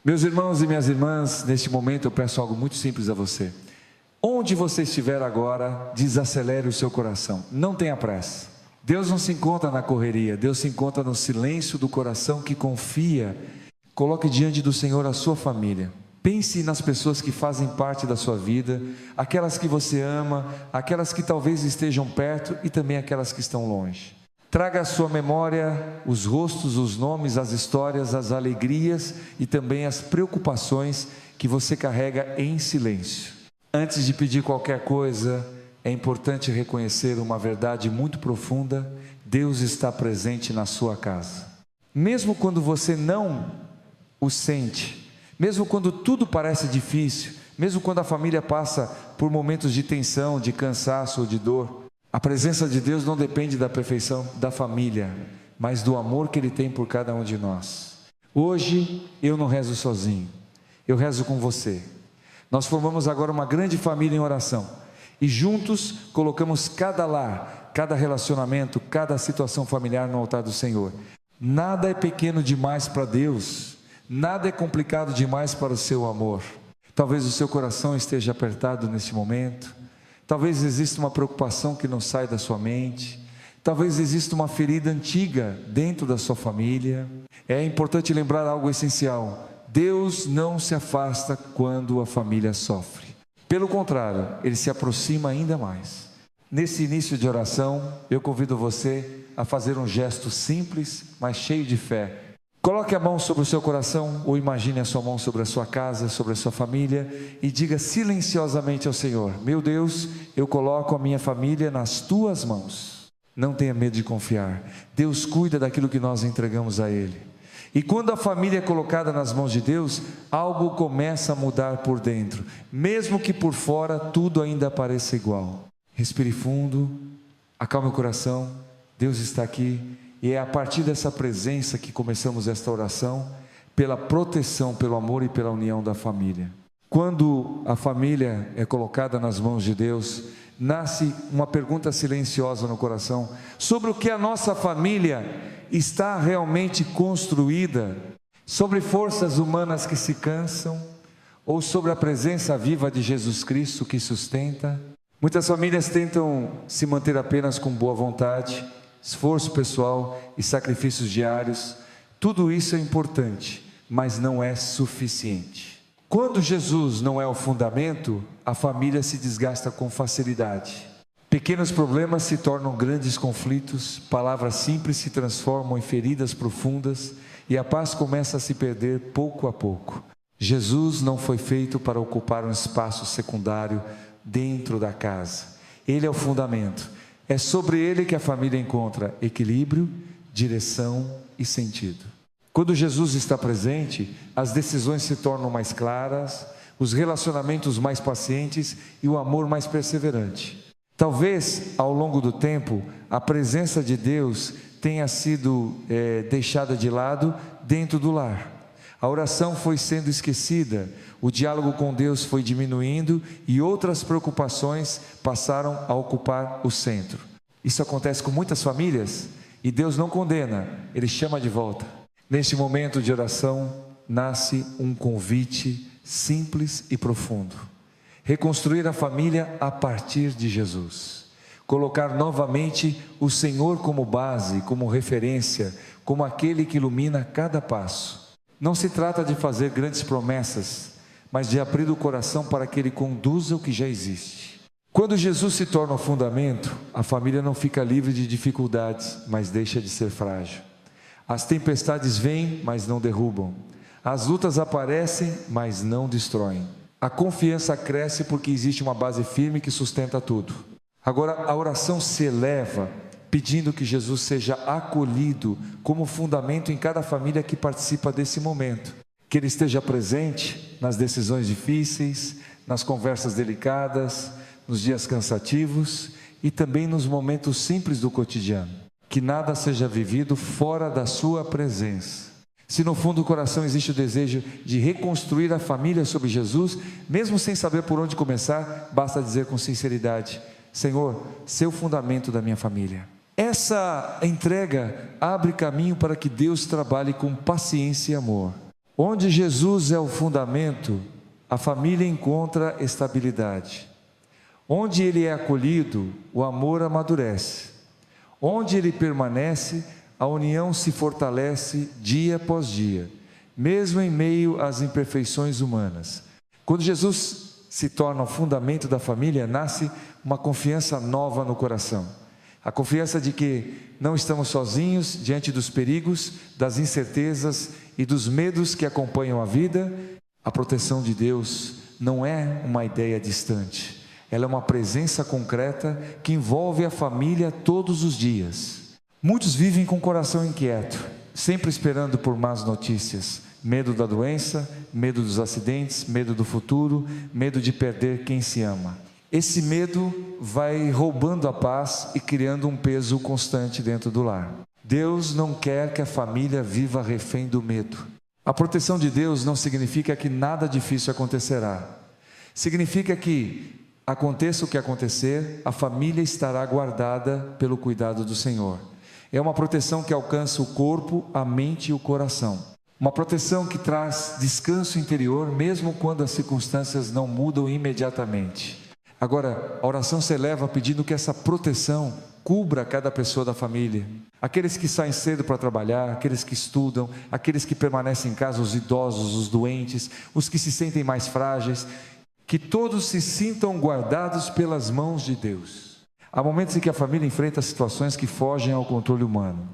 Meus irmãos e minhas irmãs, neste momento eu peço algo muito simples a você. Onde você estiver agora, desacelere o seu coração, não tenha pressa. Deus não se encontra na correria, Deus se encontra no silêncio do coração que confia. Coloque diante do Senhor a sua família. Pense nas pessoas que fazem parte da sua vida, aquelas que você ama, aquelas que talvez estejam perto e também aquelas que estão longe. Traga à sua memória os rostos, os nomes, as histórias, as alegrias e também as preocupações que você carrega em silêncio. Antes de pedir qualquer coisa, é importante reconhecer uma verdade muito profunda: Deus está presente na sua casa. Mesmo quando você não o sente, mesmo quando tudo parece difícil, mesmo quando a família passa por momentos de tensão, de cansaço ou de dor, a presença de Deus não depende da perfeição da família, mas do amor que Ele tem por cada um de nós. Hoje eu não rezo sozinho, eu rezo com você. Nós formamos agora uma grande família em oração e juntos colocamos cada lar, cada relacionamento, cada situação familiar no altar do Senhor. Nada é pequeno demais para Deus, nada é complicado demais para o seu amor. Talvez o seu coração esteja apertado neste momento. Talvez exista uma preocupação que não sai da sua mente. Talvez exista uma ferida antiga dentro da sua família. É importante lembrar algo essencial: Deus não se afasta quando a família sofre. Pelo contrário, Ele se aproxima ainda mais. Nesse início de oração, eu convido você a fazer um gesto simples, mas cheio de fé. Coloque a mão sobre o seu coração, ou imagine a sua mão sobre a sua casa, sobre a sua família, e diga silenciosamente ao Senhor: meu Deus, eu coloco a minha família nas tuas mãos. Não tenha medo de confiar. Deus cuida daquilo que nós entregamos a Ele. E quando a família é colocada nas mãos de Deus, algo começa a mudar por dentro, mesmo que por fora tudo ainda pareça igual. Respire fundo, acalme o coração. Deus está aqui. E é a partir dessa presença que começamos esta oração, pela proteção, pelo amor e pela união da família. Quando a família é colocada nas mãos de Deus, nasce uma pergunta silenciosa no coração, sobre o que a nossa família está realmente construída, sobre forças humanas que se cansam, ou sobre a presença viva de Jesus Cristo que sustenta. Muitas famílias tentam se manter apenas com boa vontade, esforço pessoal e sacrifícios diários. Tudo isso é importante, mas não é suficiente. Quando Jesus não é o fundamento, a família se desgasta com facilidade. Pequenos problemas se tornam grandes conflitos, palavras simples se transformam em feridas profundas e a paz começa a se perder pouco a pouco. Jesus não foi feito para ocupar um espaço secundário dentro da casa. Ele é o fundamento. É sobre ele que a família encontra equilíbrio, direção e sentido. Quando Jesus está presente, as decisões se tornam mais claras, os relacionamentos mais pacientes e o amor mais perseverante. Talvez, ao longo do tempo, a presença de Deus tenha sido deixada de lado dentro do lar. A oração foi sendo esquecida, o diálogo com Deus foi diminuindo e outras preocupações passaram a ocupar o centro. Isso acontece com muitas famílias e Deus não condena, Ele chama de volta. Neste momento de oração, nasce um convite simples e profundo: reconstruir a família a partir de Jesus. Colocar novamente o Senhor como base, como referência, como aquele que ilumina cada passo. Não se trata de fazer grandes promessas, mas de abrir o coração para que Ele conduza o que já existe. Quando Jesus se torna o fundamento, a família não fica livre de dificuldades, mas deixa de ser frágil. As tempestades vêm, mas não derrubam. As lutas aparecem, mas não destroem. A confiança cresce porque existe uma base firme que sustenta tudo. Agora, a oração se eleva, pedindo que Jesus seja acolhido como fundamento em cada família que participa desse momento. Que Ele esteja presente nas decisões difíceis, nas conversas delicadas, nos dias cansativos e também nos momentos simples do cotidiano. Que nada seja vivido fora da sua presença. Se no fundo do coração existe o desejo de reconstruir a família sob Jesus, mesmo sem saber por onde começar, basta dizer com sinceridade: Senhor, ser o fundamento da minha família. Essa entrega abre caminho para que Deus trabalhe com paciência e amor. Onde Jesus é o fundamento, a família encontra estabilidade. Onde ele é acolhido, o amor amadurece. Onde ele permanece, a união se fortalece dia após dia, mesmo em meio às imperfeições humanas. Quando Jesus se torna o fundamento da família, nasce uma confiança nova no coração. A confiança de que não estamos sozinhos diante dos perigos, das incertezas e dos medos que acompanham a vida. A proteção de Deus não é uma ideia distante, ela é uma presença concreta que envolve a família todos os dias. Muitos vivem com o coração inquieto, sempre esperando por más notícias, medo da doença, medo dos acidentes, medo do futuro, medo de perder quem se ama. Esse medo vai roubando a paz e criando um peso constante dentro do lar. Deus não quer que a família viva refém do medo. A proteção de Deus não significa que nada difícil acontecerá. Significa que, aconteça o que acontecer, a família estará guardada pelo cuidado do Senhor. É uma proteção que alcança o corpo, a mente e o coração. Uma proteção que traz descanso interior, mesmo quando as circunstâncias não mudam imediatamente. Agora, a oração se eleva pedindo que essa proteção cubra cada pessoa da família. Aqueles que saem cedo para trabalhar, aqueles que estudam, aqueles que permanecem em casa, os idosos, os doentes, os que se sentem mais frágeis. Que todos se sintam guardados pelas mãos de Deus. Há momentos em que a família enfrenta situações que fogem ao controle humano.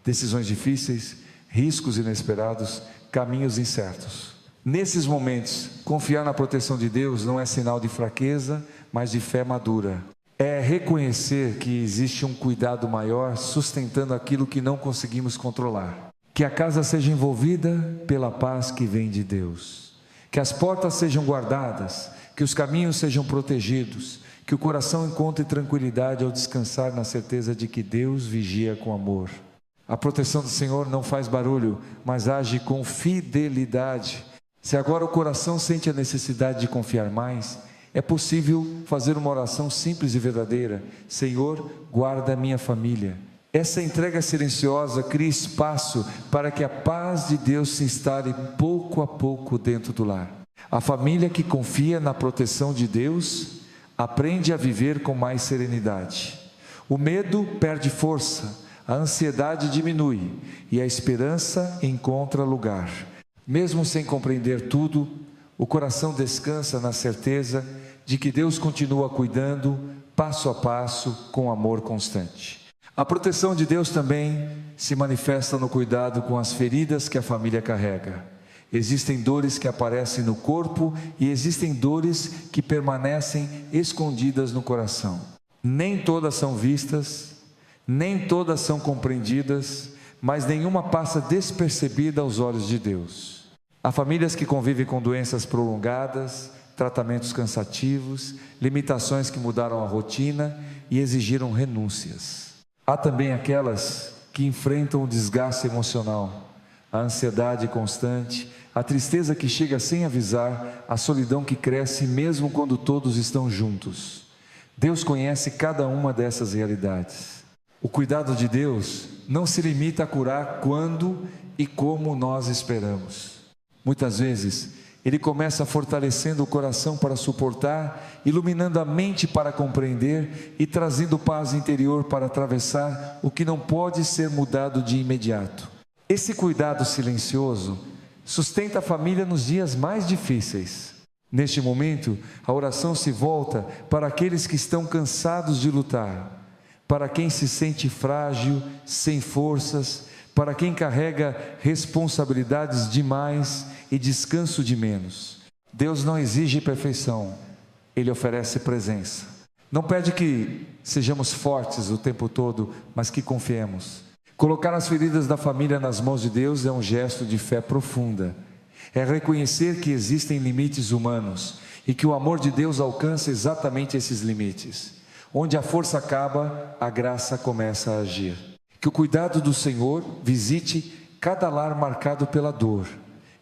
Decisões difíceis, riscos inesperados, caminhos incertos. Nesses momentos, confiar na proteção de Deus não é sinal de fraqueza, mas de fé madura. É reconhecer que existe um cuidado maior sustentando aquilo que não conseguimos controlar. Que a casa seja envolvida pela paz que vem de Deus. Que as portas sejam guardadas, que os caminhos sejam protegidos, que o coração encontre tranquilidade ao descansar na certeza de que Deus vigia com amor. A proteção do Senhor não faz barulho, mas age com fidelidade. Se agora o coração sente a necessidade de confiar mais, é possível fazer uma oração simples e verdadeira. Senhor, guarda a minha família. Essa entrega silenciosa cria espaço para que a paz de Deus se instale pouco a pouco dentro do lar. A família que confia na proteção de Deus aprende a viver com mais serenidade. O medo perde força, a ansiedade diminui e a esperança encontra lugar. Mesmo sem compreender tudo, o coração descansa na certeza de que Deus continua cuidando, passo a passo, com amor constante. A proteção de Deus também se manifesta no cuidado com as feridas que a família carrega. Existem dores que aparecem no corpo e existem dores que permanecem escondidas no coração. Nem todas são vistas, nem todas são compreendidas, mas nenhuma passa despercebida aos olhos de Deus. Há famílias que convivem com doenças prolongadas, tratamentos cansativos, limitações que mudaram a rotina e exigiram renúncias. Há também aquelas que enfrentam o desgaste emocional, a ansiedade constante, a tristeza que chega sem avisar, a solidão que cresce mesmo quando todos estão juntos. Deus conhece cada uma dessas realidades. O cuidado de Deus não se limita a curar quando e como nós esperamos. Muitas vezes, Ele começa fortalecendo o coração para suportar, iluminando a mente para compreender e trazendo paz interior para atravessar o que não pode ser mudado de imediato. Esse cuidado silencioso sustenta a família nos dias mais difíceis. Neste momento, a oração se volta para aqueles que estão cansados de lutar, para quem se sente frágil, sem forças, para quem carrega responsabilidades demais e descanso de menos. Deus não exige perfeição, Ele oferece presença. Não pede que sejamos fortes o tempo todo, mas que confiemos. Colocar as feridas da família nas mãos de Deus é um gesto de fé profunda. É reconhecer que existem limites humanos e que o amor de Deus alcança exatamente esses limites. Onde a força acaba, a graça começa a agir. Que o cuidado do Senhor visite cada lar marcado pela dor.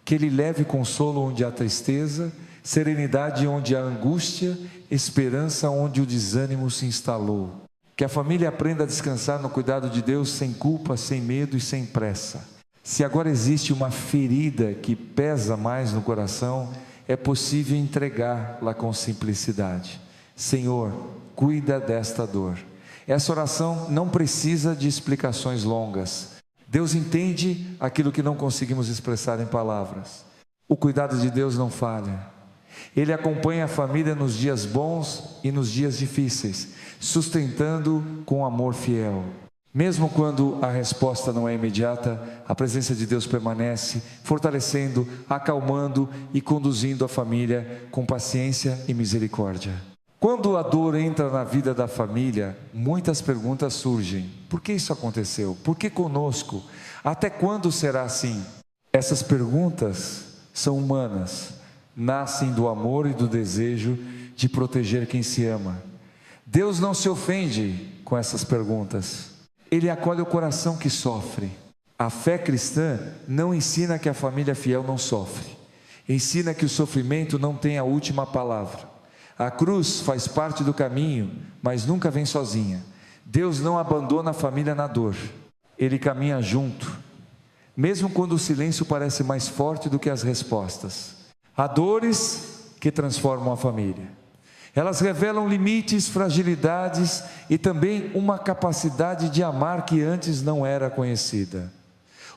Que Ele leve consolo onde há tristeza, serenidade onde há angústia, esperança onde o desânimo se instalou. Que a família aprenda a descansar no cuidado de Deus sem culpa, sem medo e sem pressa. Se agora existe uma ferida que pesa mais no coração, é possível entregá-la com simplicidade. Senhor, cuida desta dor. Essa oração não precisa de explicações longas. Deus entende aquilo que não conseguimos expressar em palavras. O cuidado de Deus não falha. Ele acompanha a família nos dias bons e nos dias difíceis, sustentando com amor fiel. Mesmo quando a resposta não é imediata, a presença de Deus permanece, fortalecendo, acalmando e conduzindo a família com paciência e misericórdia. Quando a dor entra na vida da família, muitas perguntas surgem. Por que isso aconteceu? Por que conosco? Até quando será assim? Essas perguntas são humanas, nascem do amor e do desejo de proteger quem se ama. Deus não se ofende com essas perguntas. Ele acolhe o coração que sofre. A fé cristã não ensina que a família fiel não sofre. Ensina que o sofrimento não tem a última palavra. A cruz faz parte do caminho, mas nunca vem sozinha. Deus não abandona a família na dor. Ele caminha junto, mesmo quando o silêncio parece mais forte do que as respostas. Há dores que transformam a família. Elas revelam limites, fragilidades e também uma capacidade de amar que antes não era conhecida.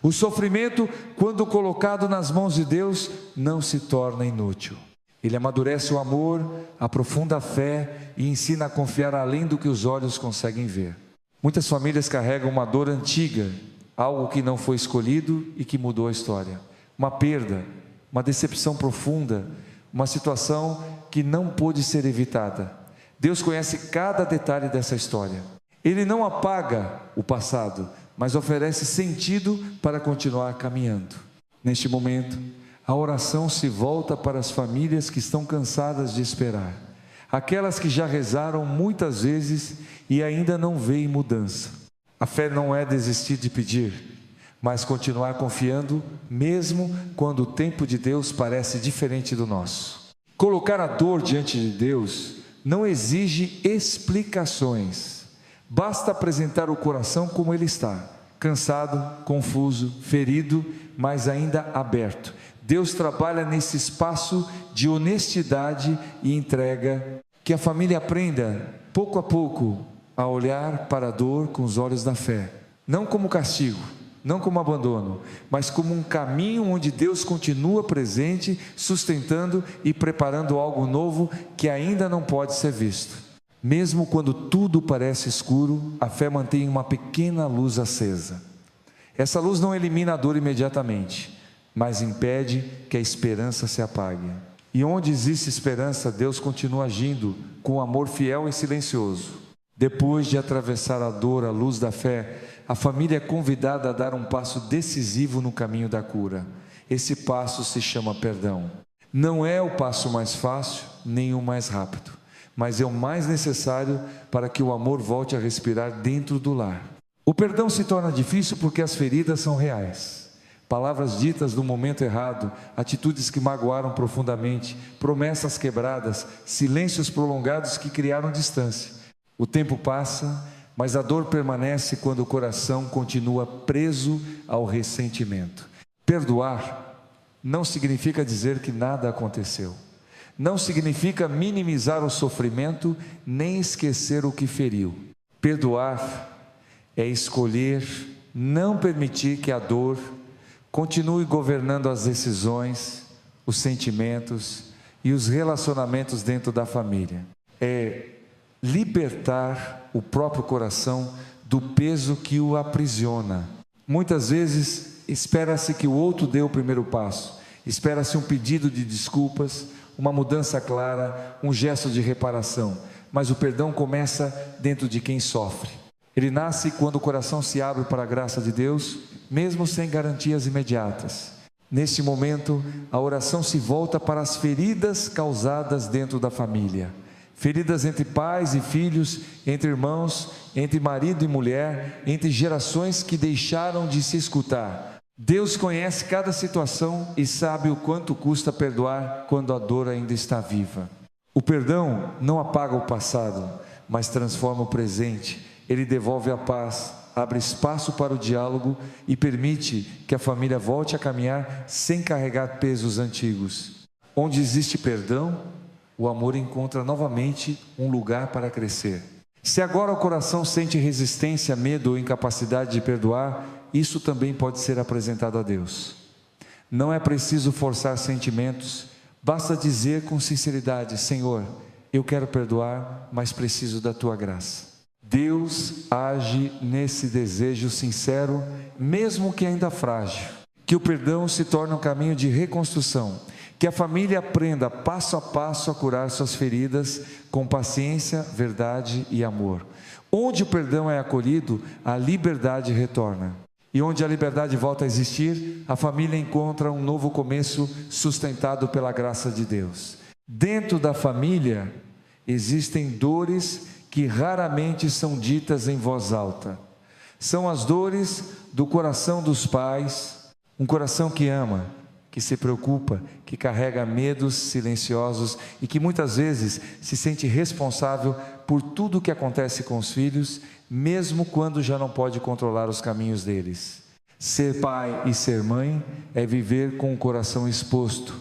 O sofrimento, quando colocado nas mãos de Deus, não se torna inútil. Ele amadurece o amor, aprofunda a fé e ensina a confiar além do que os olhos conseguem ver. Muitas famílias carregam uma dor antiga, algo que não foi escolhido e que mudou a história. Uma perda, uma decepção profunda, uma situação que não pôde ser evitada. Deus conhece cada detalhe dessa história. Ele não apaga o passado, mas oferece sentido para continuar caminhando. Neste momento, a oração se volta para as famílias que estão cansadas de esperar. Aquelas que já rezaram muitas vezes e ainda não veem mudança. A fé não é desistir de pedir, mas continuar confiando, mesmo quando o tempo de Deus parece diferente do nosso. Colocar a dor diante de Deus não exige explicações. Basta apresentar o coração como ele está, cansado, confuso, ferido, mas ainda aberto. Deus trabalha nesse espaço de honestidade e entrega, que a família aprenda, pouco a pouco, a olhar para a dor com os olhos da fé, não como castigo, não como abandono, mas como um caminho onde Deus continua presente, sustentando e preparando algo novo que ainda não pode ser visto. Mesmo quando tudo parece escuro, a fé mantém uma pequena luz acesa. Essa luz não elimina a dor imediatamente, mas impede que a esperança se apague. E onde existe esperança, Deus continua agindo com amor fiel e silencioso. Depois de atravessar a dor à luz da fé, a família é convidada a dar um passo decisivo no caminho da cura. Esse passo se chama perdão. Não é o passo mais fácil, nem o mais rápido, mas é o mais necessário para que o amor volte a respirar dentro do lar. O perdão se torna difícil porque as feridas são reais. Palavras ditas no momento errado, atitudes que magoaram profundamente, promessas quebradas, silêncios prolongados que criaram distância. O tempo passa, mas a dor permanece quando o coração continua preso ao ressentimento. Perdoar não significa dizer que nada aconteceu. Não significa minimizar o sofrimento, nem esquecer o que feriu. Perdoar é escolher não permitir que a dor continue governando as decisões, os sentimentos e os relacionamentos dentro da família. É libertar o próprio coração do peso que o aprisiona. Muitas vezes espera-se que o outro dê o primeiro passo, espera-se um pedido de desculpas, uma mudança clara, um gesto de reparação, mas o perdão começa dentro de quem sofre. Ele nasce quando o coração se abre para a graça de Deus, mesmo sem garantias imediatas. Neste momento, a oração se volta para as feridas causadas dentro da família. Feridas entre pais e filhos, entre irmãos, entre marido e mulher, entre gerações que deixaram de se escutar. Deus conhece cada situação e sabe o quanto custa perdoar quando a dor ainda está viva. O perdão não apaga o passado, mas transforma o presente. Ele devolve a paz, abre espaço para o diálogo e permite que a família volte a caminhar sem carregar pesos antigos. Onde existe perdão, o amor encontra novamente um lugar para crescer. Se agora o coração sente resistência, medo ou incapacidade de perdoar, isso também pode ser apresentado a Deus. Não é preciso forçar sentimentos, basta dizer com sinceridade: Senhor, eu quero perdoar, mas preciso da Tua graça. Deus age nesse desejo sincero, mesmo que ainda frágil. Que o perdão se torne um caminho de reconstrução. Que a família aprenda passo a passo a curar suas feridas com paciência, verdade e amor. Onde o perdão é acolhido, a liberdade retorna. E onde a liberdade volta a existir, a família encontra um novo começo sustentado pela graça de Deus. Dentro da família existem dores que raramente são ditas em voz alta. São as dores do coração dos pais, um coração que ama, que se preocupa, que carrega medos silenciosos e que muitas vezes se sente responsável por tudo o que acontece com os filhos, mesmo quando já não pode controlar os caminhos deles. Ser pai e ser mãe é viver com o coração exposto,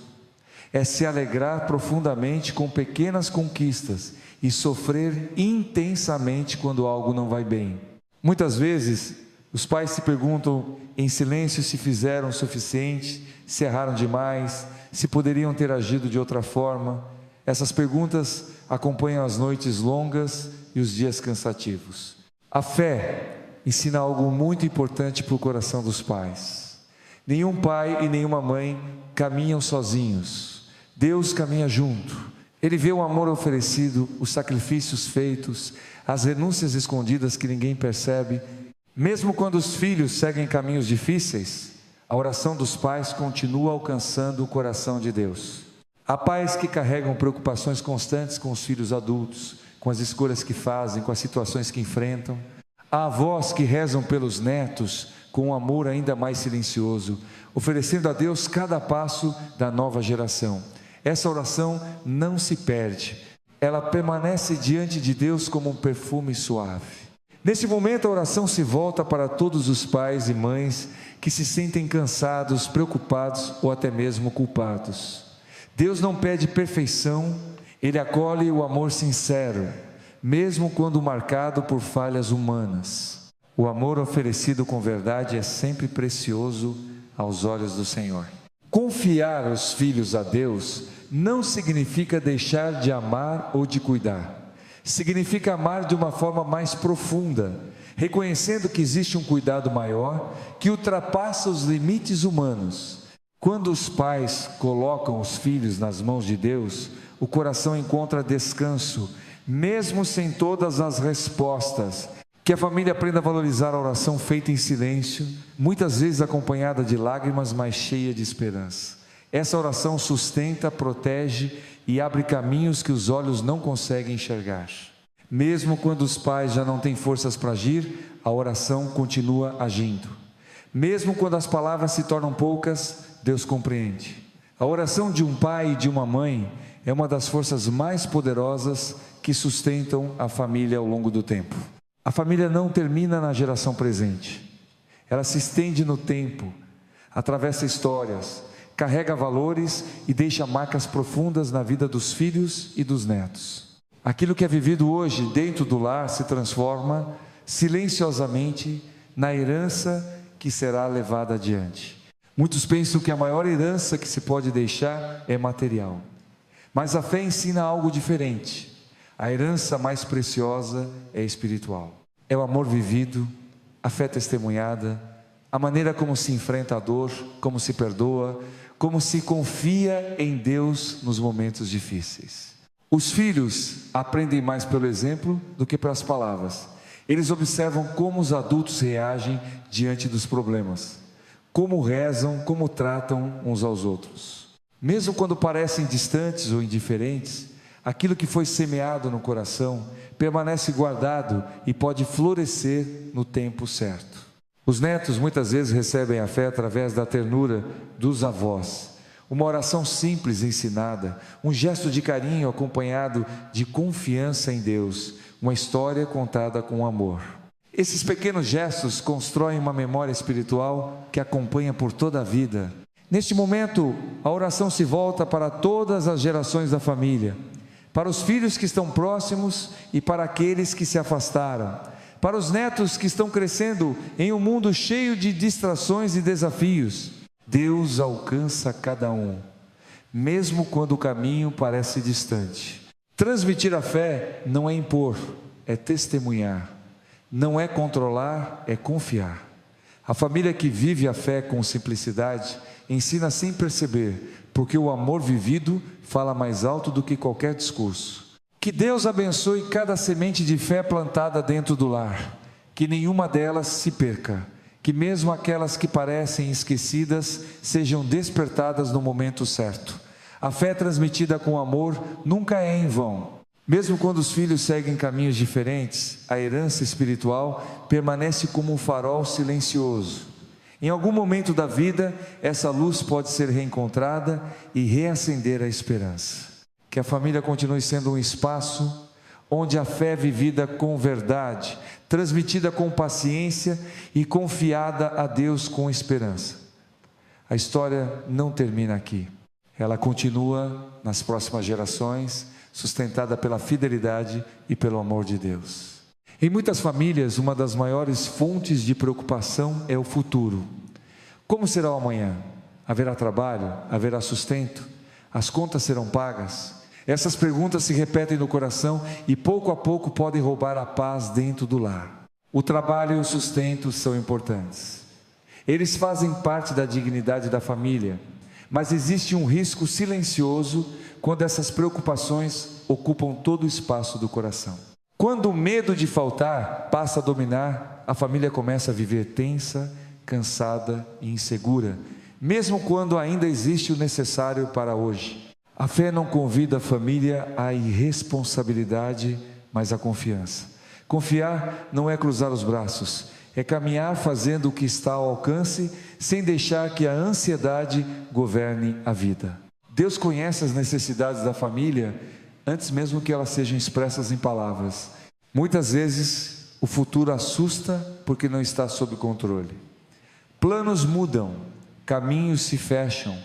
é se alegrar profundamente com pequenas conquistas e sofrer intensamente quando algo não vai bem. Muitas vezes, os pais se perguntam em silêncio se fizeram o suficiente, se erraram demais, se poderiam ter agido de outra forma. Essas perguntas acompanham as noites longas e os dias cansativos. A fé ensina algo muito importante para o coração dos pais. Nenhum pai e nenhuma mãe caminham sozinhos. Deus caminha junto. Ele vê o amor oferecido, os sacrifícios feitos, as renúncias escondidas que ninguém percebe. Mesmo quando os filhos seguem caminhos difíceis, a oração dos pais continua alcançando o coração de Deus. Há pais que carregam preocupações constantes com os filhos adultos, com as escolhas que fazem, com as situações que enfrentam. Há avós que rezam pelos netos com um amor ainda mais silencioso, oferecendo a Deus cada passo da nova geração. Essa oração não se perde, ela permanece diante de Deus como um perfume suave. Nesse momento a oração se volta para todos os pais e mães que se sentem cansados, preocupados ou até mesmo culpados. Deus não pede perfeição, Ele acolhe o amor sincero, mesmo quando marcado por falhas humanas. O amor oferecido com verdade é sempre precioso aos olhos do Senhor. Confiar os filhos a Deus não significa deixar de amar ou de cuidar. Significa amar de uma forma mais profunda, reconhecendo que existe um cuidado maior que ultrapassa os limites humanos. Quando os pais colocam os filhos nas mãos de Deus, o coração encontra descanso, mesmo sem todas as respostas. Que a família aprenda a valorizar a oração feita em silêncio, muitas vezes acompanhada de lágrimas, mas cheia de esperança. Essa oração sustenta, protege e abre caminhos que os olhos não conseguem enxergar. Mesmo quando os pais já não têm forças para agir, a oração continua agindo. Mesmo quando as palavras se tornam poucas, Deus compreende. A oração de um pai e de uma mãe é uma das forças mais poderosas que sustentam a família ao longo do tempo. A família não termina na geração presente, ela se estende no tempo, atravessa histórias, carrega valores e deixa marcas profundas na vida dos filhos e dos netos. Aquilo que é vivido hoje dentro do lar se transforma silenciosamente na herança que será levada adiante. Muitos pensam que a maior herança que se pode deixar é material, mas a fé ensina algo diferente. A herança mais preciosa é espiritual. É o amor vivido, a fé testemunhada, a maneira como se enfrenta a dor, como se perdoa, como se confia em Deus nos momentos difíceis. Os filhos aprendem mais pelo exemplo do que pelas palavras. Eles observam como os adultos reagem diante dos problemas, como rezam, como tratam uns aos outros. Mesmo quando parecem distantes ou indiferentes, aquilo que foi semeado no coração permanece guardado e pode florescer no tempo certo. Os netos muitas vezes recebem a fé através da ternura dos avós. Uma oração simples ensinada, um gesto de carinho acompanhado de confiança em Deus, uma história contada com amor. Esses pequenos gestos constroem uma memória espiritual que acompanha por toda a vida. Neste momento, a oração se volta para todas as gerações da família, para os filhos que estão próximos e para aqueles que se afastaram, para os netos que estão crescendo em um mundo cheio de distrações e desafios. Deus alcança cada um, mesmo quando o caminho parece distante. Transmitir a fé não é impor, é testemunhar. Não é controlar, é confiar. A família que vive a fé com simplicidade ensina sem perceber, porque o amor vivido fala mais alto do que qualquer discurso. Que Deus abençoe cada semente de fé plantada dentro do lar, que nenhuma delas se perca, que mesmo aquelas que parecem esquecidas sejam despertadas no momento certo. A fé transmitida com amor nunca é em vão. Mesmo quando os filhos seguem caminhos diferentes, a herança espiritual permanece como um farol silencioso. Em algum momento da vida, essa luz pode ser reencontrada e reacender a esperança. Que a família continue sendo um espaço onde a fé é vivida com verdade, transmitida com paciência e confiada a Deus com esperança. A história não termina aqui. Ela continua nas próximas gerações, sustentada pela fidelidade e pelo amor de Deus. Em muitas famílias, uma das maiores fontes de preocupação é o futuro. Como será o amanhã? Haverá trabalho? Haverá sustento? As contas serão pagas? Essas perguntas se repetem no coração e pouco a pouco podem roubar a paz dentro do lar. O trabalho e o sustento são importantes. Eles fazem parte da dignidade da família, mas existe um risco silencioso quando essas preocupações ocupam todo o espaço do coração. Quando o medo de faltar passa a dominar, a família começa a viver tensa, cansada e insegura, mesmo quando ainda existe o necessário para hoje. A fé não convida a família à irresponsabilidade, mas à confiança. Confiar não é cruzar os braços, é caminhar fazendo o que está ao alcance, sem deixar que a ansiedade governe a vida. Deus conhece as necessidades da família antes mesmo que elas sejam expressas em palavras. Muitas vezes o futuro assusta porque não está sob controle. Planos mudam, caminhos se fecham,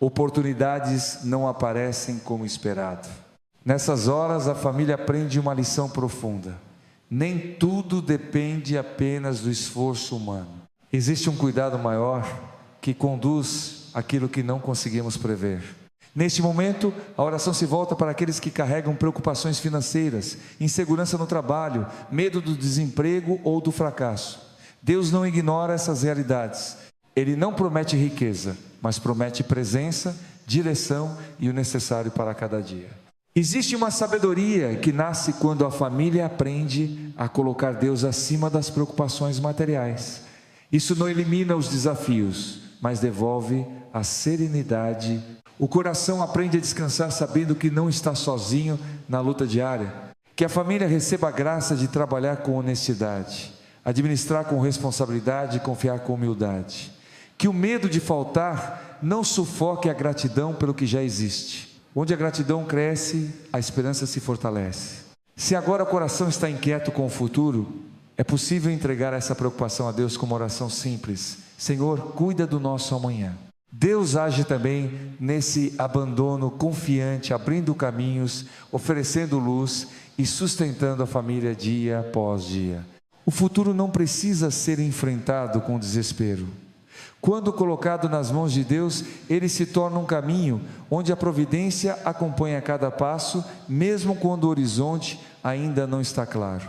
oportunidades não aparecem como esperado. Nessas horas a família aprende uma lição profunda. Nem tudo depende apenas do esforço humano. Existe um cuidado maior que conduz aquilo que não conseguimos prever. Neste momento, a oração se volta para aqueles que carregam preocupações financeiras, insegurança no trabalho, medo do desemprego ou do fracasso. Deus não ignora essas realidades. Ele não promete riqueza, mas promete presença, direção e o necessário para cada dia. Existe uma sabedoria que nasce quando a família aprende a colocar Deus acima das preocupações materiais. Isso não elimina os desafios, mas devolve a serenidade. O coração aprende a descansar sabendo que não está sozinho na luta diária. Que a família receba a graça de trabalhar com honestidade, administrar com responsabilidade e confiar com humildade. Que o medo de faltar não sufoque a gratidão pelo que já existe. Onde a gratidão cresce, a esperança se fortalece. Se agora o coração está inquieto com o futuro, é possível entregar essa preocupação a Deus com uma oração simples. Senhor, cuida do nosso amanhã. Deus age também nesse abandono confiante, abrindo caminhos, oferecendo luz e sustentando a família dia após dia. O futuro não precisa ser enfrentado com desespero. Quando colocado nas mãos de Deus, ele se torna um caminho onde a providência acompanha cada passo, mesmo quando o horizonte ainda não está claro.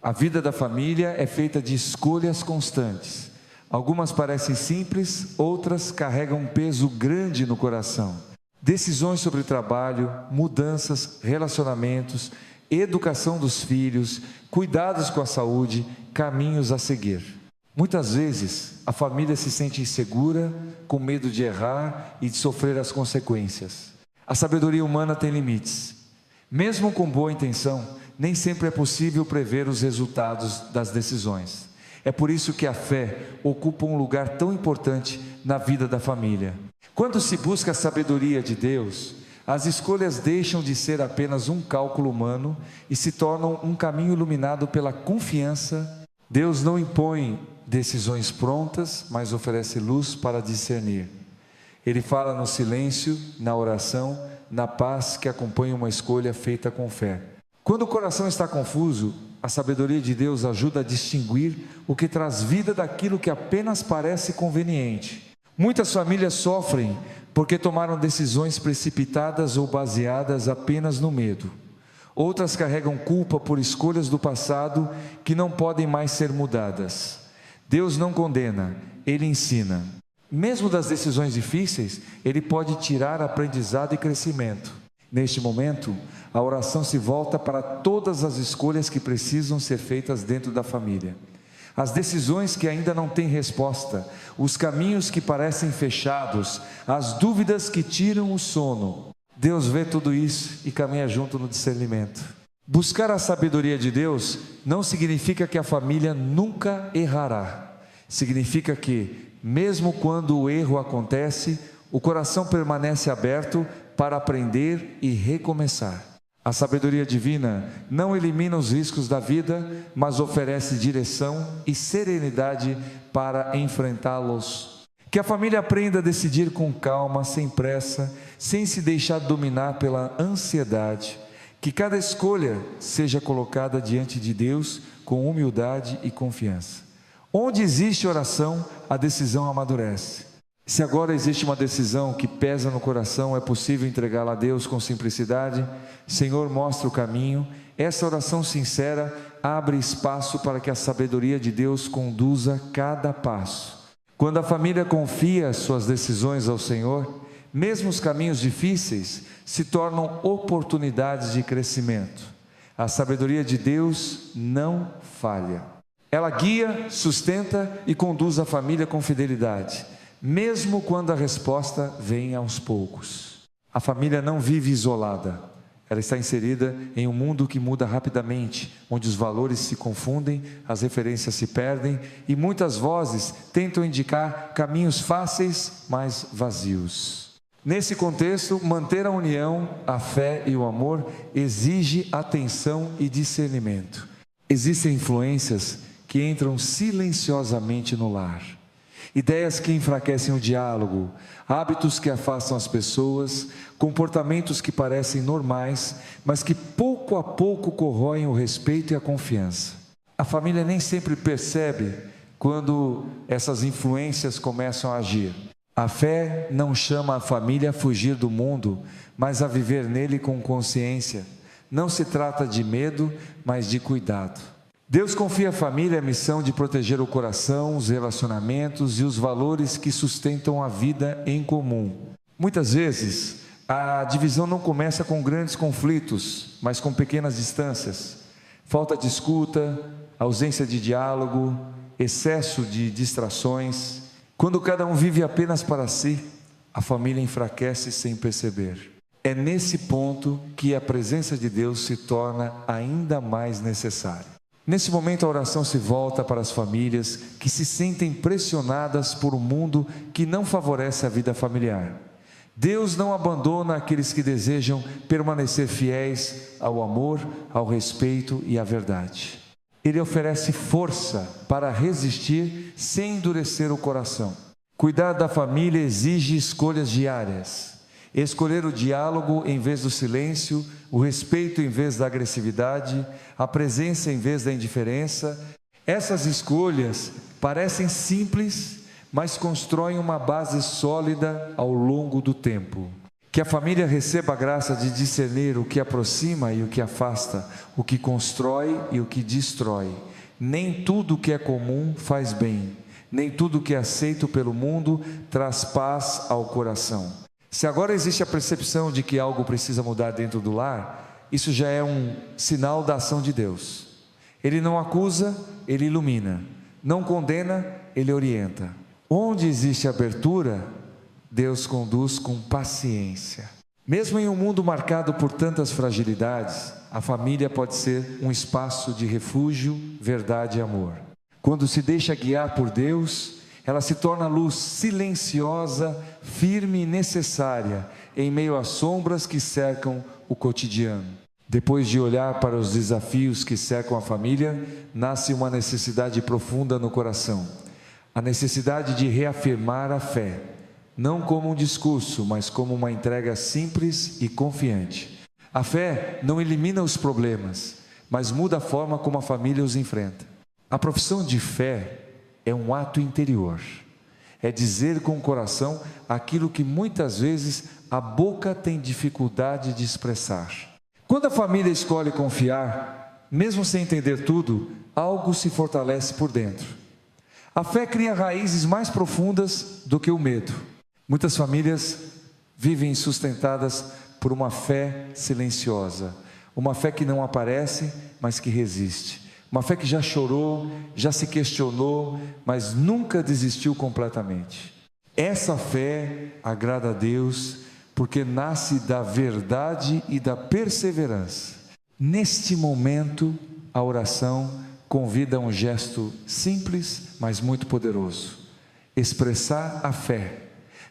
A vida da família é feita de escolhas constantes. Algumas parecem simples, outras carregam um peso grande no coração. Decisões sobre trabalho, mudanças, relacionamentos, educação dos filhos, cuidados com a saúde, caminhos a seguir. Muitas vezes a família se sente insegura, com medo de errar e de sofrer as consequências. A sabedoria humana tem limites. Mesmo com boa intenção, nem sempre é possível prever os resultados das decisões. É por isso que a fé ocupa um lugar tão importante na vida da família. Quando se busca a sabedoria de Deus, as escolhas deixam de ser apenas um cálculo humano e se tornam um caminho iluminado pela confiança Deus não impõe decisões prontas, mas oferece luz para discernir. Ele fala no silêncio, na oração, na paz que acompanha uma escolha feita com fé. Quando o coração está confuso, a sabedoria de Deus ajuda a distinguir o que traz vida daquilo que apenas parece conveniente. Muitas famílias sofrem porque tomaram decisões precipitadas ou baseadas apenas no medo. Outras carregam culpa por escolhas do passado que não podem mais ser mudadas. Deus não condena, Ele ensina. Mesmo das decisões difíceis, Ele pode tirar aprendizado e crescimento. Neste momento, a oração se volta para todas as escolhas que precisam ser feitas dentro da família. As decisões que ainda não têm resposta, os caminhos que parecem fechados, as dúvidas que tiram o sono. Deus vê tudo isso e caminha junto no discernimento. Buscar a sabedoria de Deus não significa que a família nunca errará. Significa que, mesmo quando o erro acontece, o coração permanece aberto para aprender e recomeçar. A sabedoria divina não elimina os riscos da vida, mas oferece direção e serenidade para enfrentá-los. Que a família aprenda a decidir com calma, sem pressa, sem se deixar dominar pela ansiedade. Que cada escolha seja colocada diante de Deus com humildade e confiança. Onde existe oração, a decisão amadurece. Se agora existe uma decisão que pesa no coração, é possível entregá-la a Deus com simplicidade? Senhor, mostra o caminho. Essa oração sincera abre espaço para que a sabedoria de Deus conduza cada passo. Quando a família confia suas decisões ao Senhor, mesmo os caminhos difíceis se tornam oportunidades de crescimento. A sabedoria de Deus não falha. Ela guia, sustenta e conduz a família com fidelidade, mesmo quando a resposta vem aos poucos. A família não vive isolada, ela está inserida em um mundo que muda rapidamente, onde os valores se confundem, as referências se perdem e muitas vozes tentam indicar caminhos fáceis, mas vazios. Nesse contexto, manter a união, a fé e o amor exige atenção e discernimento. Existem influências que entram silenciosamente no lar. Ideias que enfraquecem o diálogo, hábitos que afastam as pessoas, comportamentos que parecem normais, mas que pouco a pouco corroem o respeito e a confiança. A família nem sempre percebe quando essas influências começam a agir. A fé não chama a família a fugir do mundo, mas a viver nele com consciência. Não se trata de medo, mas de cuidado. Deus confia à família a missão de proteger o coração, os relacionamentos e os valores que sustentam a vida em comum. Muitas vezes, a divisão não começa com grandes conflitos, mas com pequenas distâncias. Falta de escuta, ausência de diálogo, excesso de distrações. Quando cada um vive apenas para si, a família enfraquece sem perceber. É nesse ponto que a presença de Deus se torna ainda mais necessária. Nesse momento a oração se volta para as famílias que se sentem pressionadas por um mundo que não favorece a vida familiar. Deus não abandona aqueles que desejam permanecer fiéis ao amor, ao respeito e à verdade. Ele oferece força para resistir sem endurecer o coração. Cuidar da família exige escolhas diárias. Escolher o diálogo em vez do silêncio, o respeito em vez da agressividade, a presença em vez da indiferença. Essas escolhas parecem simples, mas constroem uma base sólida ao longo do tempo. Que a família receba a graça de discernir o que aproxima e o que afasta, o que constrói e o que destrói. Nem tudo que é comum faz bem, nem tudo que é aceito pelo mundo traz paz ao coração. Se agora existe a percepção de que algo precisa mudar dentro do lar, isso já é um sinal da ação de Deus. Ele não acusa, Ele ilumina. Não condena, Ele orienta. Onde existe abertura, Deus conduz com paciência. Mesmo em um mundo marcado por tantas fragilidades, a família pode ser um espaço de refúgio, verdade e amor. Quando se deixa guiar por Deus, ela se torna luz silenciosa, firme e necessária em meio às sombras que cercam o cotidiano. Depois de olhar para os desafios que cercam a família, nasce uma necessidade profunda no coração. A necessidade de reafirmar a fé, não como um discurso, mas como uma entrega simples e confiante. A fé não elimina os problemas, mas muda a forma como a família os enfrenta. A profissão de fé é um ato interior. É dizer com o coração aquilo que muitas vezes a boca tem dificuldade de expressar. Quando a família escolhe confiar, mesmo sem entender tudo, algo se fortalece por dentro. A fé cria raízes mais profundas do que o medo. Muitas famílias vivem sustentadas por uma fé silenciosa, uma fé que não aparece, mas que resiste. Uma fé que já chorou, já se questionou, mas nunca desistiu completamente. Essa fé agrada a Deus, porque nasce da verdade e da perseverança. Neste momento, a oração convida a um gesto simples, mas muito poderoso. Expressar a fé,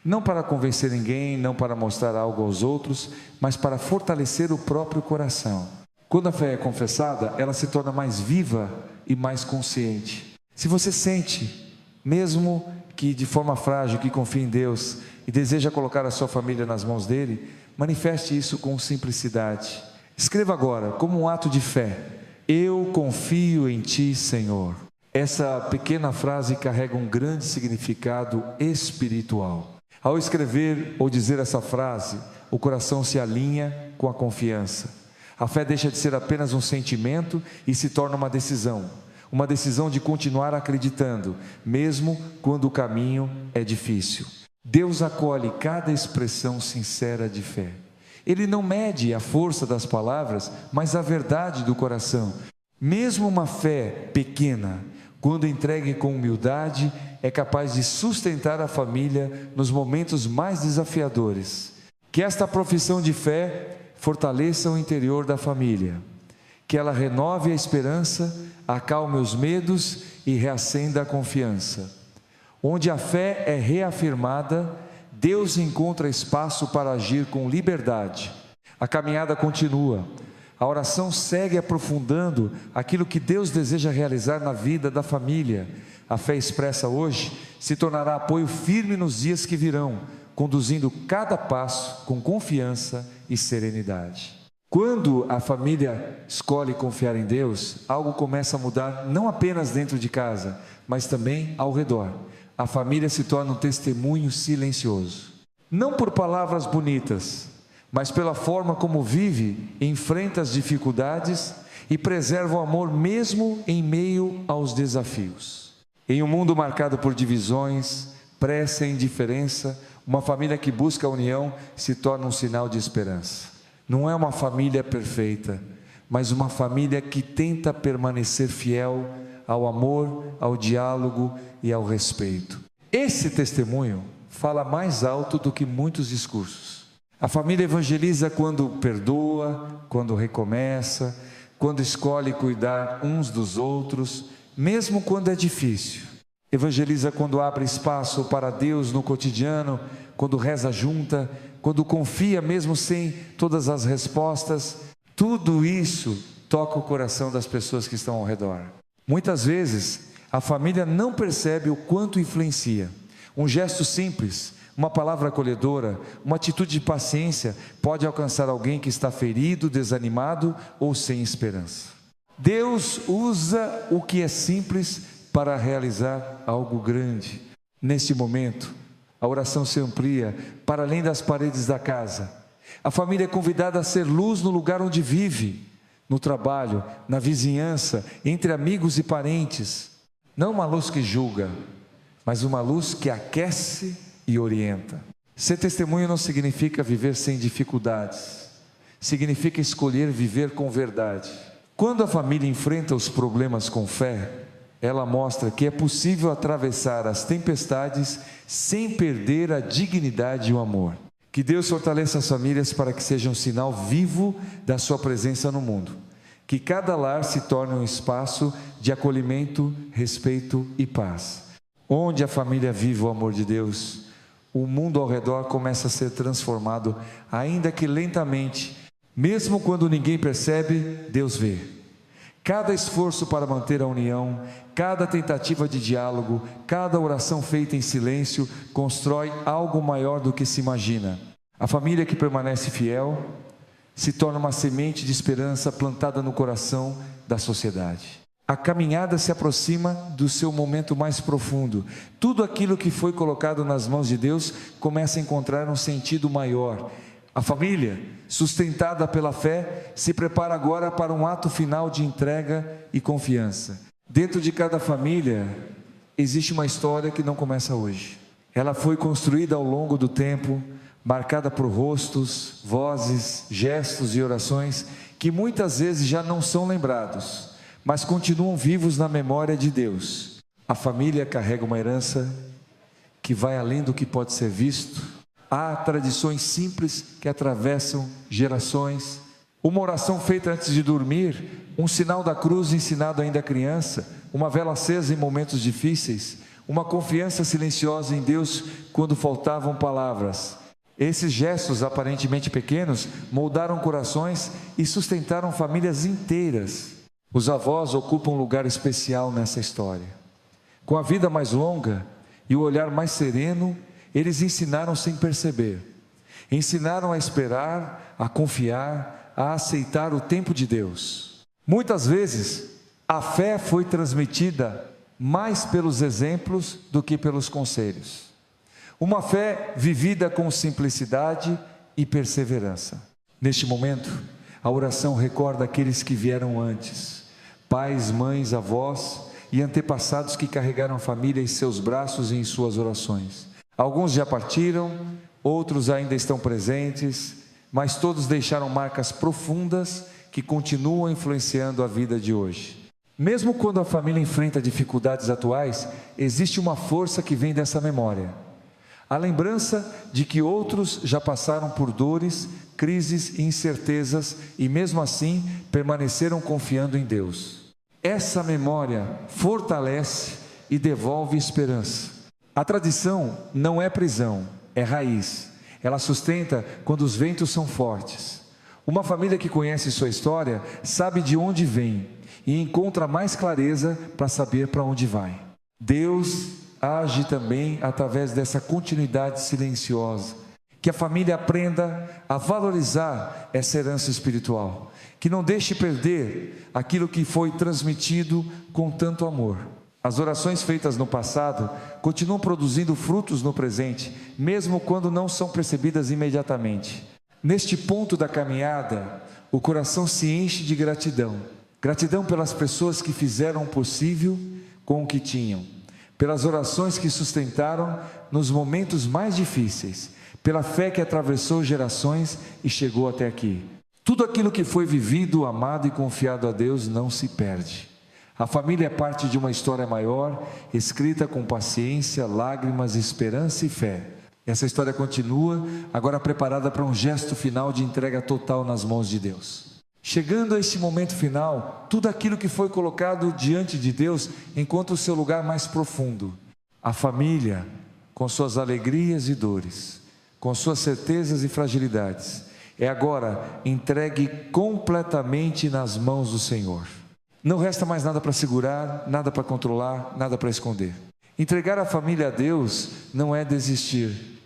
não para convencer ninguém, não para mostrar algo aos outros, mas para fortalecer o próprio coração. Quando a fé é confessada, ela se torna mais viva e mais consciente. Se você sente, mesmo que de forma frágil, que confia em Deus e deseja colocar a sua família nas mãos dele, manifeste isso com simplicidade. Escreva agora, como um ato de fé: eu confio em ti, Senhor. Essa pequena frase carrega um grande significado espiritual. Ao escrever ou dizer essa frase, o coração se alinha com a confiança. A fé deixa de ser apenas um sentimento e se torna uma decisão de continuar acreditando, mesmo quando o caminho é difícil. Deus acolhe cada expressão sincera de fé. Ele não mede a força das palavras, mas a verdade do coração. Mesmo uma fé pequena, quando entregue com humildade, é capaz de sustentar a família nos momentos mais desafiadores. Que esta profissão de fé fortaleça o interior da família, que ela renove a esperança, acalme os medos e reacenda a confiança. Onde a fé é reafirmada, Deus encontra espaço para agir com liberdade. A caminhada continua, a oração segue aprofundando aquilo que Deus deseja realizar na vida da família. A fé expressa hoje se tornará apoio firme nos dias que virão, conduzindo cada passo com confiança e serenidade. Quando a família escolhe confiar em Deus, algo começa a mudar não apenas dentro de casa, mas também ao redor. A família se torna um testemunho silencioso. Não por palavras bonitas, mas pela forma como vive, enfrenta as dificuldades e preserva o amor mesmo em meio aos desafios. Em um mundo marcado por divisões, pressa e indiferença, uma família que busca a união se torna um sinal de esperança. Não é uma família perfeita, mas uma família que tenta permanecer fiel ao amor, ao diálogo e ao respeito. Esse testemunho fala mais alto do que muitos discursos. A família evangeliza quando perdoa, quando recomeça, quando escolhe cuidar uns dos outros, mesmo quando é difícil. Evangeliza quando abre espaço para Deus no cotidiano, quando reza junta, quando confia mesmo sem todas as respostas. Tudo isso toca o coração das pessoas que estão ao redor. Muitas vezes a família não percebe o quanto influencia. Um gesto simples, uma palavra acolhedora, uma atitude de paciência pode alcançar alguém que está ferido, desanimado ou sem esperança. Deus usa o que é simples para realizar algo grande. Neste momento, a oração se amplia para além das paredes da casa. A família é convidada a ser luz no lugar onde vive, no trabalho, na vizinhança, entre amigos e parentes. Não uma luz que julga, mas uma luz que aquece e orienta. Ser testemunho não significa viver sem dificuldades, significa escolher viver com verdade. Quando a família enfrenta os problemas com fé, ela mostra que é possível atravessar as tempestades sem perder a dignidade e o amor. Que Deus fortaleça as famílias para que sejam um sinal vivo da sua presença no mundo. Que cada lar se torne um espaço de acolhimento, respeito e paz. Onde a família vive o amor de Deus, o mundo ao redor começa a ser transformado, ainda que lentamente, Mesmo quando ninguém percebe, Deus vê. Cada esforço para manter a união, cada tentativa de diálogo, cada oração feita em silêncio, constrói algo maior do que se imagina. A família que permanece fiel se torna uma semente de esperança plantada no coração da sociedade. A caminhada se aproxima do seu momento mais profundo. Tudo aquilo que foi colocado nas mãos de Deus começa a encontrar um sentido maior. A família, sustentada pela fé, se prepara agora para um ato final de entrega e confiança. Dentro de cada família existe uma história que não começa hoje. Ela foi construída ao longo do tempo, marcada por rostos, vozes, gestos e orações que muitas vezes já não são lembrados, mas continuam vivos na memória de Deus. A família carrega uma herança que vai além do que pode ser visto. Há tradições simples que atravessam gerações. Uma oração feita antes de dormir, um sinal da cruz ensinado ainda criança, uma vela acesa em momentos difíceis, uma confiança silenciosa em Deus quando faltavam palavras. Esses gestos aparentemente pequenos moldaram corações e sustentaram famílias inteiras. Os avós ocupam um lugar especial nessa história. Com a vida mais longa e o olhar mais sereno, eles ensinaram sem perceber. Ensinaram a esperar, a confiar, a aceitar o tempo de Deus. Muitas vezes, a fé foi transmitida mais pelos exemplos do que pelos conselhos. Uma fé vivida com simplicidade e perseverança. Neste momento, a oração recorda aqueles que vieram antes. Pais, mães, avós e antepassados que carregaram a família em seus braços e em suas orações. Alguns já partiram, outros ainda estão presentes, mas todos deixaram marcas profundas que continuam influenciando a vida de hoje. Mesmo quando a família enfrenta dificuldades atuais, existe uma força que vem dessa memória. A lembrança de que outros já passaram por dores, crises e incertezas e mesmo assim permaneceram confiando em Deus. Essa memória fortalece e devolve esperança. A tradição não é prisão, é raiz. Ela sustenta quando os ventos são fortes. Uma família que conhece sua história sabe de onde vem e encontra mais clareza para saber para onde vai. Deus age também através dessa continuidade silenciosa. Que a família aprenda a valorizar essa herança espiritual. Que não deixe perder aquilo que foi transmitido com tanto amor. As orações feitas no passado continuam produzindo frutos no presente, mesmo quando não são percebidas imediatamente. Neste ponto da caminhada, o coração se enche de gratidão. Gratidão pelas pessoas que fizeram o possível com o que tinham. Pelas orações que sustentaram nos momentos mais difíceis. Pela fé que atravessou gerações e chegou até aqui. Tudo aquilo que foi vivido, amado e confiado a Deus não se perde. A família é parte de uma história maior, escrita com paciência, lágrimas, esperança e fé. Essa história continua, agora preparada para um gesto final de entrega total nas mãos de Deus. Chegando a este momento final, tudo aquilo que foi colocado diante de Deus encontra o seu lugar mais profundo. A família, com suas alegrias e dores, com suas certezas e fragilidades, é agora entregue completamente nas mãos do Senhor. Não resta mais nada para segurar, nada para controlar, nada para esconder. Entregar a família a Deus não é desistir,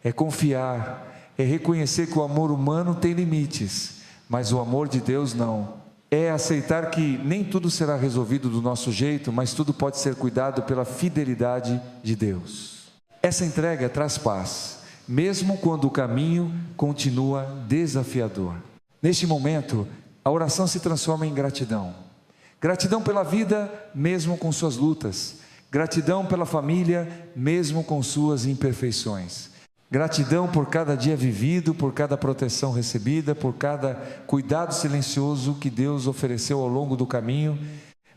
é confiar, é reconhecer que o amor humano tem limites, mas o amor de Deus não. É aceitar que nem tudo será resolvido do nosso jeito, mas tudo pode ser cuidado pela fidelidade de Deus. Essa entrega traz paz, mesmo quando o caminho continua desafiador. Neste momento, a oração se transforma em gratidão. Gratidão pela vida, mesmo com suas lutas. Gratidão pela família, mesmo com suas imperfeições. Gratidão por cada dia vivido, por cada proteção recebida, por cada cuidado silencioso que Deus ofereceu ao longo do caminho.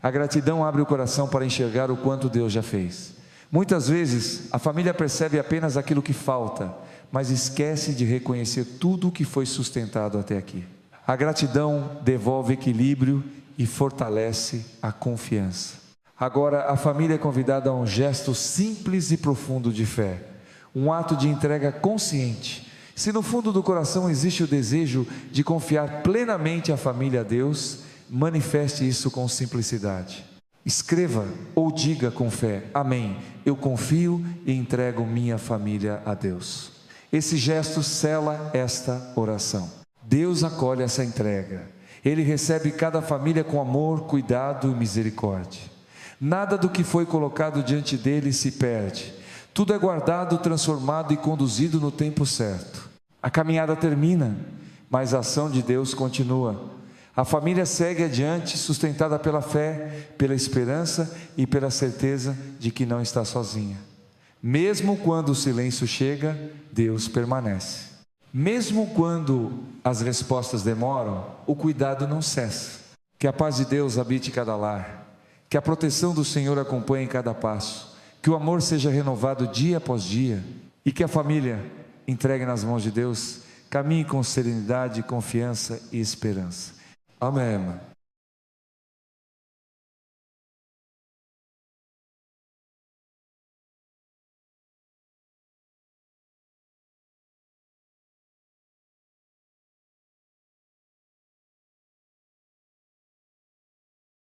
A gratidão abre o coração para enxergar o quanto Deus já fez. Muitas vezes, a família percebe apenas aquilo que falta, mas esquece de reconhecer tudo o que foi sustentado até aqui. A gratidão devolve equilíbrio e fortalece a confiança. Agora, a família é convidada a um gesto simples e profundo de fé, um ato de entrega consciente, Se no fundo do coração existe o desejo de confiar plenamente a família a Deus, manifeste isso com simplicidade. Escreva ou diga com fé: amém, eu confio e entrego minha família a Deus. Esse gesto sela esta oração. Deus acolhe essa entrega. Ele recebe cada família com amor, cuidado e misericórdia. Nada do que foi colocado diante dele se perde. Tudo é guardado, transformado e conduzido no tempo certo. A caminhada termina, mas a ação de Deus continua. A família segue adiante, sustentada pela fé, pela esperança e pela certeza de que não está sozinha. Mesmo quando o silêncio chega, Deus permanece. Mesmo quando as respostas demoram, o cuidado não cessa. Que a paz de Deus habite cada lar, que a proteção do Senhor acompanhe cada passo, que o amor seja renovado dia após dia e que a família, entregue nas mãos de Deus, caminhe com serenidade, confiança e esperança. Amém.